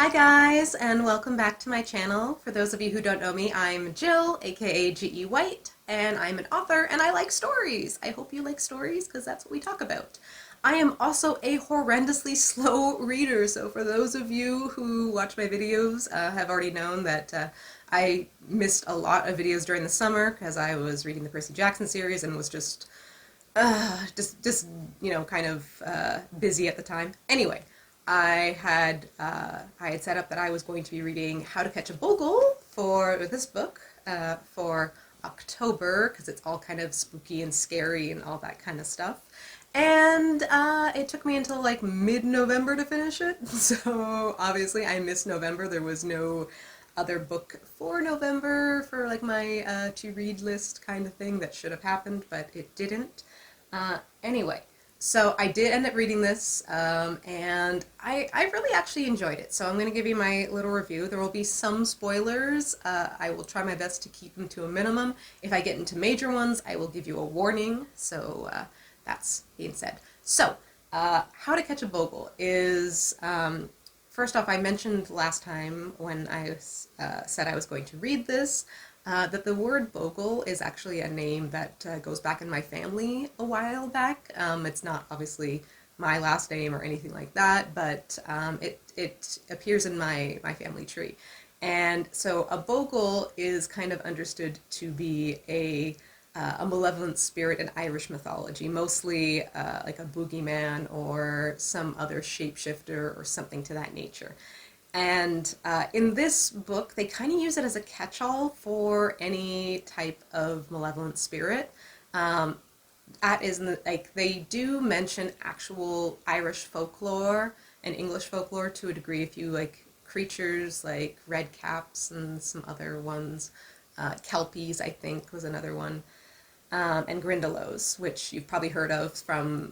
Hi guys, and welcome back to my channel. For those of you who don't know me, I'm Jill, aka G.E. White, and I'm an author and I like stories. I hope you like stories because that's what we talk about. I am also a horrendously slow reader, so for those of you who watch my videos have already known that I missed a lot of videos during the summer because I was reading the Percy Jackson series and was just kind of busy at the time. Anyway, I had set up that I was going to be reading How to Catch a Bogle for this book for October because it's all kind of spooky and scary and all that kind of stuff. And it took me until like mid-November to finish it. So obviously I missed November. There was no other book for November for like my to read list kind of thing that should have happened, but it didn't. Anyway, so I did end up reading this, and I really actually enjoyed it. So I'm going to give you my little review. There will be some spoilers. I will try my best to keep them to a minimum. If I get into major ones, I will give you a warning. So that's being said. So, How to Catch a Bogle is, first off, I mentioned last time when I said I was going to read this, that the word Bogle is actually a name that goes back in my family a while back. It's not obviously my last name or anything like that, but it appears in my family tree. And so a Bogle is kind of understood to be a malevolent spirit in Irish mythology, mostly like a boogeyman or some other shapeshifter or something to that nature. And in this book, they kind of use it as a catch-all for any type of malevolent spirit. That is, like, they do mention actual Irish folklore and English folklore to a degree. If you like creatures like red caps and some other ones, kelpies, I think, was another one, and grindylows, which you've probably heard of from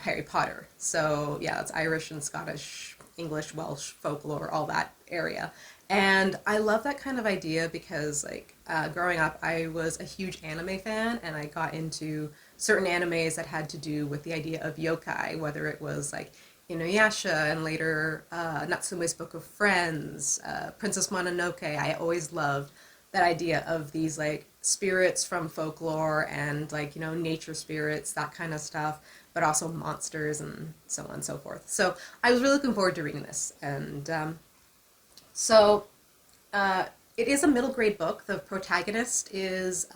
Harry Potter. So yeah, it's Irish and Scottish, English, Welsh, folklore, all that area. And I love that kind of idea because, like, growing up, I was a huge anime fan, and I got into certain animes that had to do with the idea of yokai, whether it was like Inuyasha and later Natsume's Book of Friends, Princess Mononoke. I always loved that idea of these like spirits from folklore and like nature spirits, that kind of stuff, but also monsters and so on and so forth. So I was really looking forward to reading this, and so it is a middle grade book. The protagonist is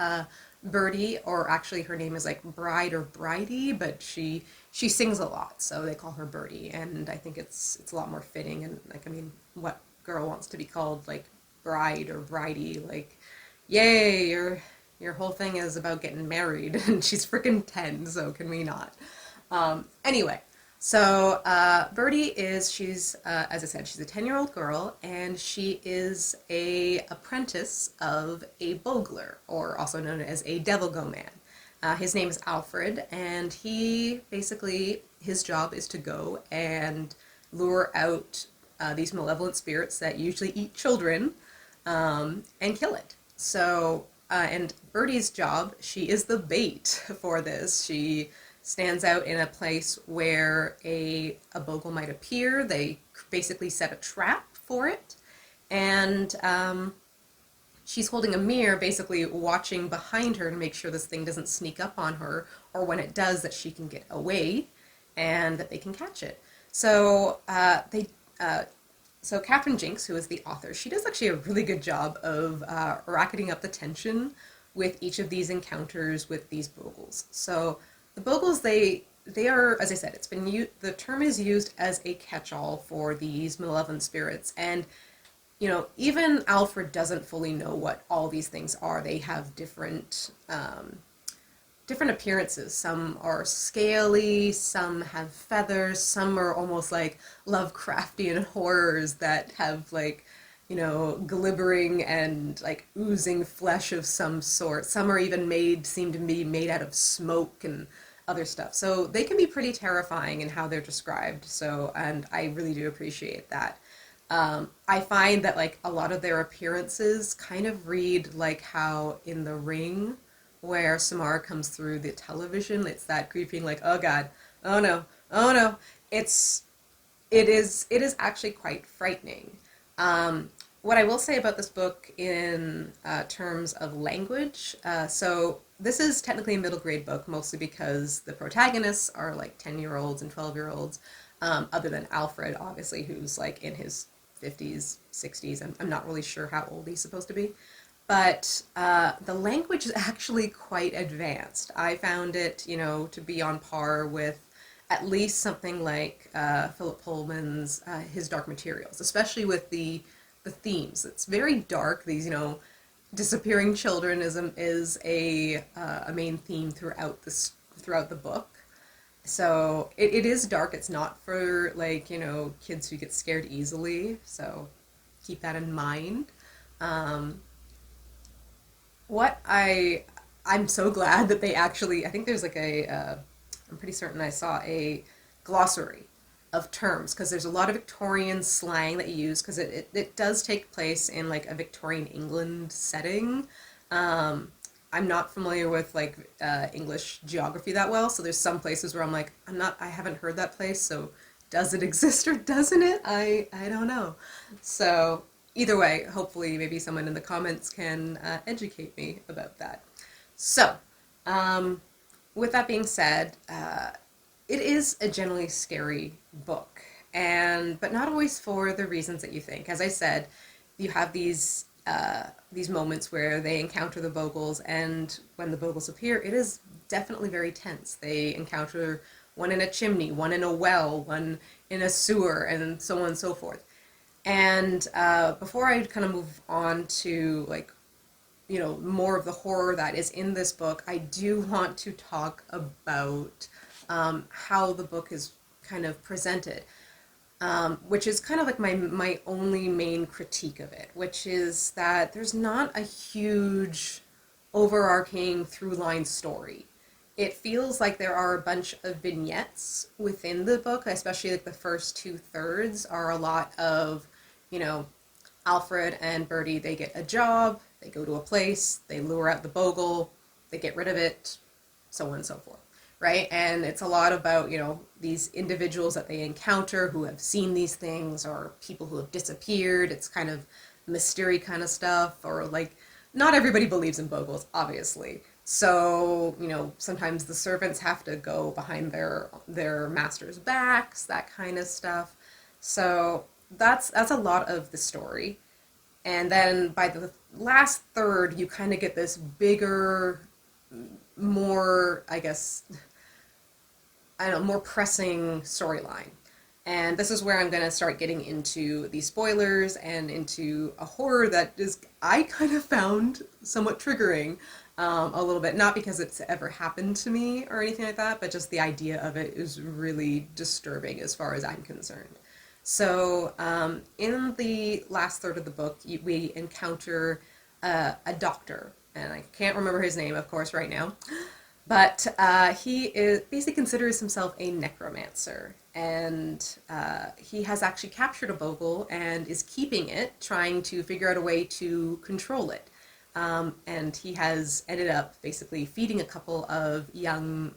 Birdie, or actually her name is like Bride or Bridie, but she sings a lot, so they call her Birdie, and I think it's a lot more fitting. And like, I mean, what girl wants to be called like Bride or Bridie? Like, yay, your whole thing is about getting married, and she's freaking 10, so can we not? Anyway, so Birdie she's, as I said, she's a 10-year-old girl, and she is a apprentice of a Bogler, or also known as a Devil Go Man. His name is Alfred, and his job is to go and lure out these malevolent spirits that usually eat children, and kill it. So, and Birdie's job, she is the bait for this. She stands out in a place where a bogle might appear. They basically set a trap for it, and she's holding a mirror, basically watching behind her to make sure this thing doesn't sneak up on her, or when it does, that she can get away and that they can catch it. So so Catherine Jinks, who is the author, she does actually a really good job of racketing up the tension with each of these encounters with these bogles. So the bogles, they are, as I said, the term is used as a catch-all for these malevolent spirits, and even Alfred doesn't fully know what all these things are. They have different appearances. Some are scaly, some have feathers, some are almost like Lovecraftian horrors that have like, glibbering and like oozing flesh of some sort. Some are even seem to be made out of smoke and other stuff. So they can be pretty terrifying in how they're described. So, and I really do appreciate that. I find that like a lot of their appearances kind of read like how in The Ring, where Samara comes through the television, it's that creeping like, oh god, oh no, oh no. it is actually quite frightening. What I will say about this book in terms of language, so this is technically a middle grade book, mostly because the protagonists are like 10-year-olds and 12-year-olds, other than Alfred, obviously, who's like in his 50s, 60s. I'm not really sure how old he's supposed to be. But the language is actually quite advanced. I found it, to be on par with at least something like Philip Pullman's His Dark Materials, especially with the themes. It's very dark. These, disappearing children is a main theme throughout the book. So it is dark. It's not for like, kids who get scared easily. So keep that in mind. Um, what I'm so glad that they actually, I think there's like I'm pretty certain I saw a glossary of terms, because there's a lot of Victorian slang that you use, because it does take place in like a Victorian England setting. Um, I'm not familiar with like English geography that well, so there's some places where I'm like, I haven't heard that place, so does it exist or doesn't it? I don't know. So either way, hopefully maybe someone in the comments can educate me about that. So, um, with that being said, it is a generally scary book, and but not always for the reasons that you think. As I said, you have these moments where they encounter the Bogles, and when the Bogles appear, it is definitely very tense. They encounter one in a chimney, one in a well, one in a sewer, and so on and so forth. And before I kind of move on to like, more of the horror that is in this book, I do want to talk about how the book is kind of presented, which is kind of like my only main critique of it, which is that there's not a huge overarching through line story. It feels like there are a bunch of vignettes within the book, especially like the first two thirds are a lot of, you know, Alfred and Bertie, they get a job, they go to a place, they lure out the Bogle, they get rid of it, so on and so forth, right? And it's a lot about, these individuals that they encounter who have seen these things, or people who have disappeared. It's kind of mystery kind of stuff, or like, not everybody believes in Bogles, obviously. So, sometimes the servants have to go behind their masters' backs, that kind of stuff. So that's a lot of the story. And then by the last third, you kind of get this bigger, more, I guess, I don't know, more pressing storyline. And this is where I'm going to start getting into the spoilers and into a horror that is, I kind of found somewhat triggering, a little bit. Not because it's ever happened to me or anything like that, but just the idea of it is really disturbing as far as I'm concerned. So, in the last third of the book, we encounter a doctor, and I can't remember his name, of course, right now. But he basically considers himself a necromancer, and he has actually captured a Bogle and is keeping it, trying to figure out a way to control it. And he has ended up basically feeding a couple of young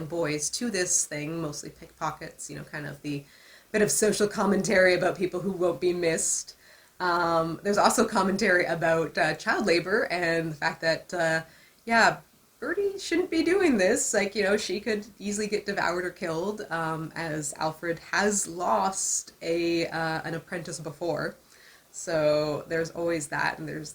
boys to this thing, mostly pickpockets. Kind of the bit of social commentary about people who won't be missed. There's also commentary about child labor and the fact that, yeah, Bertie shouldn't be doing this. Like, she could easily get devoured or killed, as Alfred has lost an apprentice before. So there's always that, and there's,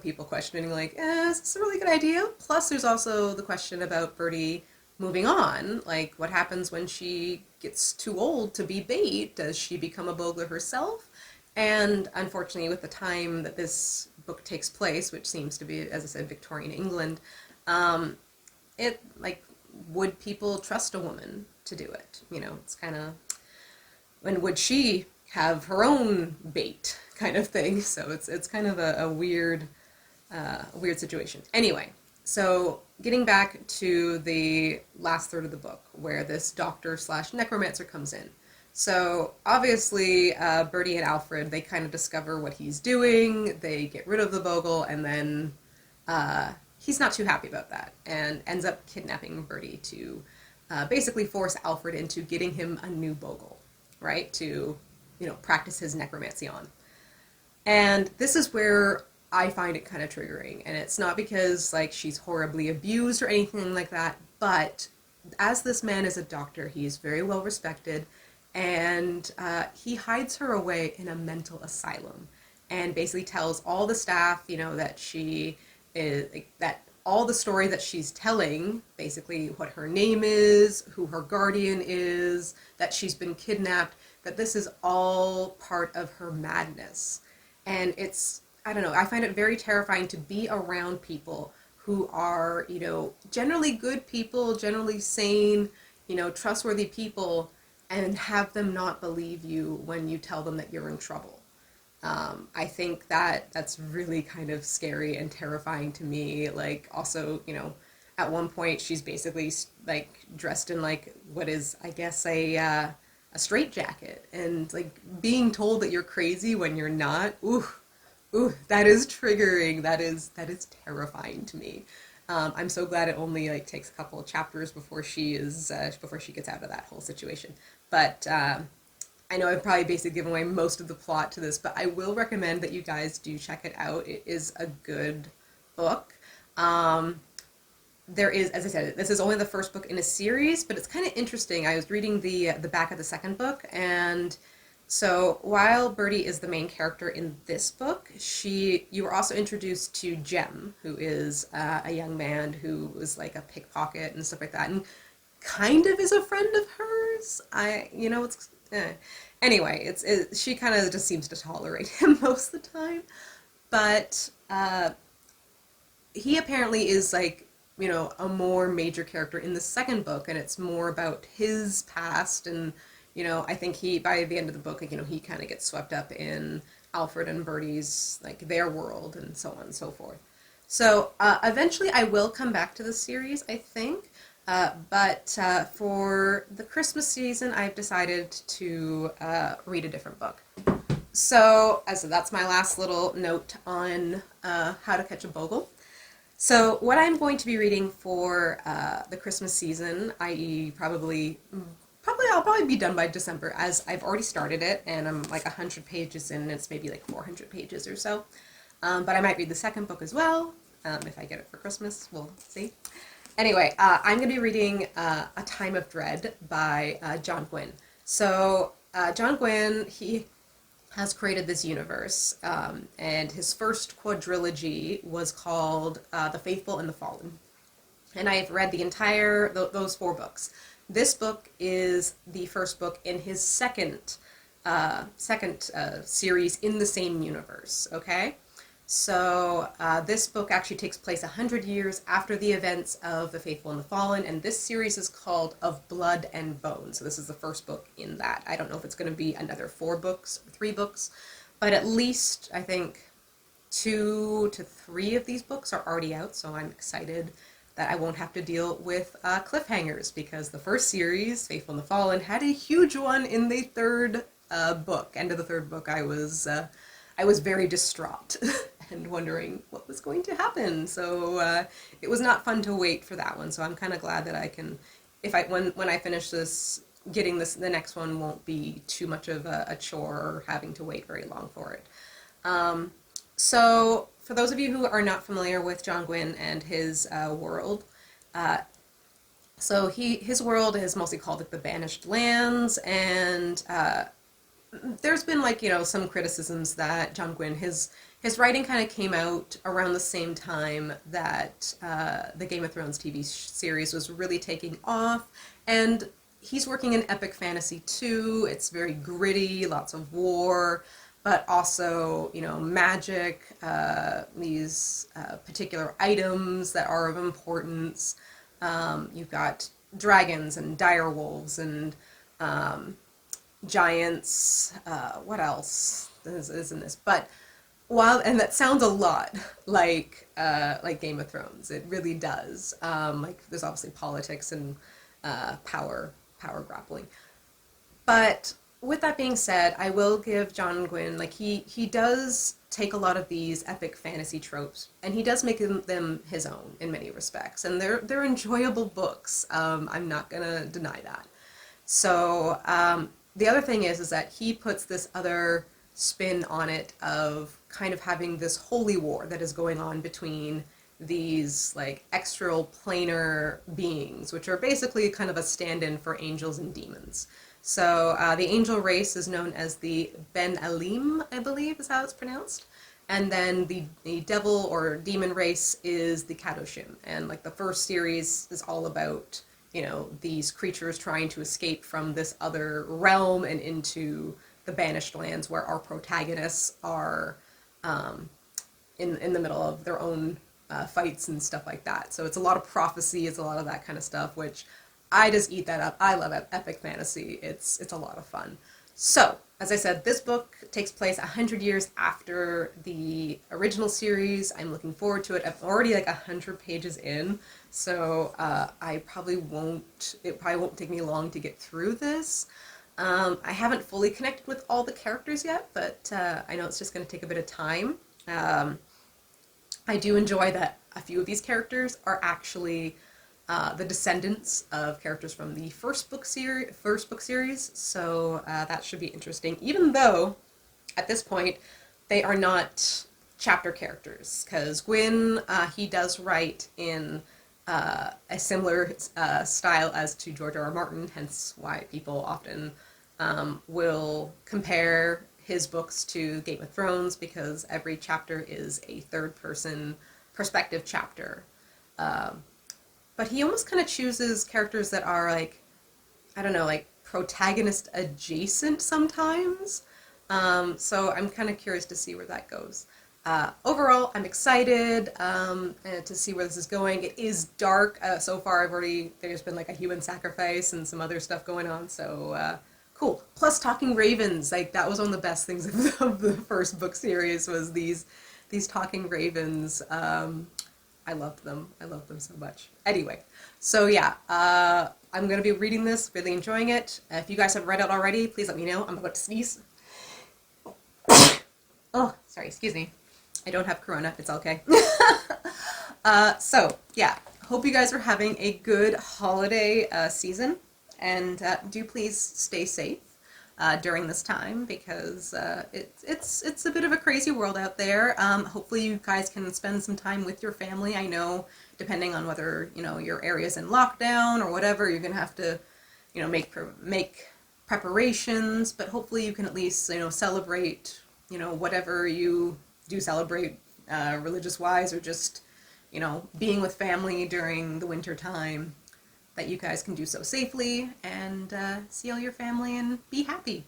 people questioning, like, is this a really good idea? Plus, there's also the question about Bertie moving on. Like, what happens when she gets too old to be bait? Does she become a Bogler herself? And unfortunately, with the time that this book takes place, which seems to be, as I said, Victorian England, um, like, would people trust a woman to do it? It's kind of, when would she have her own bait kind of thing? So it's kind of a weird situation. Anyway, so getting back to the last third of the book, where this doctor slash necromancer comes in. So obviously, Bertie and Alfred, they kind of discover what he's doing. They get rid of the Bogle, and then he's not too happy about that, and ends up kidnapping Bertie to basically force Alfred into getting him a new Bogle, right? To, practice his necromancy on. And this is where I find it kind of triggering. And it's not because like she's horribly abused or anything like that, but as this man is a doctor, he is very well respected, and he hides her away in a mental asylum, and basically tells all the staff, that she is like, that all the story that she's telling, basically what her name is, who her guardian is, that she's been kidnapped, that this is all part of her madness. And it's, I don't know, I find it very terrifying to be around people who are, generally good people, generally sane, trustworthy people, and have them not believe you when you tell them that you're in trouble. I think that that's really kind of scary and terrifying to me. Like, also, at one point she's basically like dressed in like what is, I guess, a straitjacket, and like being told that you're crazy when you're not. Ooh, ooh, that is triggering. That is terrifying to me. I'm so glad it only like takes a couple of chapters before she gets out of that whole situation. But I know I've probably basically given away most of the plot to this, but I will recommend that you guys do check it out. It is a good book. There is, as I said, this is only the first book in a series, but it's kind of interesting. I was reading the back of the second book, and so while Birdie is the main character in this book, you were also introduced to Jem, who is a young man who was like a pickpocket and stuff like that, and kind of is a friend of hers. Anyway, she kind of just seems to tolerate him most of the time, but he apparently is like, a more major character in the second book, and it's more about his past. And I think by the end of the book, like, he kind of gets swept up in Alfred and Bertie's, like, their world, and so on and so forth. So eventually I will come back to the series, I think, but for the Christmas season, I've decided to read a different book. So that's my last little note on how to catch a Bogle. So what I'm going to be reading for the Christmas season, i.e. I'll probably be done by December, as I've already started it, and I'm like 100 pages in, and it's maybe like 400 pages or so. But I might read the second book as well, if I get it for Christmas. We'll see. Anyway, I'm going to be reading A Time of Dread by John Gwynne. So John Gwynne, he has created this universe, and his first quadrilogy was called The Faithful and the Fallen. And I've read the entire, those 4 books. This book is the first book in his second series in the same universe, okay? So this book actually takes place 100 years after the events of The Faithful and the Fallen, and this series is called Of Blood and Bone. So this is the first book in that. I don't know if it's going to be another 4 books or 3 books, but at least I think 2 to 3 of these books are already out, so I'm excited that I won't have to deal with cliffhangers, because the first series, Faithful and the Fallen, had a huge one in the third book. End of the third book, I was very distraught and wondering what was going to happen. So it was not fun to wait for that one. So I'm kind of glad that I can, when I finish this, getting the next one won't be too much of a chore or having to wait very long for it. So for those of you who are not familiar with John Gwynne and his world, so his world is mostly called like the Banished Lands, and there's been some criticisms that John Gwynne, his writing kind of came out around the same time that the Game of Thrones TV series was really taking off, and he's working in epic fantasy too. It's very gritty, lots of war, but also, magic, these particular items that are of importance. You've got dragons and direwolves and giants. What else is in this? But and that sounds a lot like Game of Thrones. It really does. There's obviously politics and power grappling. But with that being said, I will give John Gwynne, he does take a lot of these epic fantasy tropes, and he does make them his own in many respects, and they're enjoyable books. I'm not gonna deny that. So the other thing is that he puts this other spin on it of kind of having this holy war that is going on between these like extral planar beings, which are basically kind of a stand-in for angels and demons. So the angel race is known as the Ben Elim, I believe is how it's pronounced. And then the devil or demon race is the Kadoshim. And like the first series is all about, you know, these creatures trying to escape from this other realm and into the Banished lands where our protagonists are in the middle of their own fights and stuff like that. So it's a lot of prophecy, it's a lot of that kind of stuff, which I just eat that up. I love epic fantasy. It's a lot of fun. So, as I said, this book takes place 100 years after the original series. I'm looking forward to it. I'm already like 100 pages in, so it probably won't take me long to get through this. I haven't fully connected with all the characters yet, but I know it's just going to take a bit of time. I do enjoy that a few of these characters are actually the descendants of characters from the first book series, so that should be interesting, even though at this point they are not chapter characters, because Gwynne, he does write in a similar style as to George R. R. Martin, hence why people often will compare his books to Game of Thrones, because every chapter is a third-person perspective chapter. But he almost kind of chooses characters that are like, I don't know, like protagonist adjacent sometimes. So I'm kind of curious to see where that goes. Overall, I'm excited to see where this is going. It is dark. So far, there's been like a human sacrifice and some other stuff going on. So cool. Plus, talking ravens. Like that was one of the best things of the first book series was these talking ravens. I loved them. I loved them so much. Anyway, so yeah, I'm going to be reading this, really enjoying it. If you guys have read it already, please let me know. I'm about to sneeze. Oh, sorry, excuse me. I don't have corona. It's okay. So, yeah, hope you guys are having a good holiday season. And do please stay safe during this time, because it's a bit of a crazy world out there. Hopefully you guys can spend some time with your family. I know depending on whether, you know, your area's in lockdown or whatever, you're gonna have to, you know, make preparations, but hopefully you can at least, you know, celebrate, you know, whatever you do celebrate religious wise, or just, you know, being with family during the winter time, that you guys can do so safely and see all your family and be happy.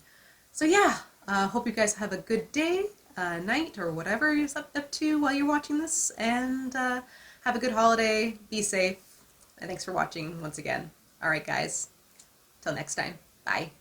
So yeah, hope you guys have a good day, night, or whatever you're up to while you're watching this, and have a good holiday, be safe, and thanks for watching once again. Alright guys, till next time, bye.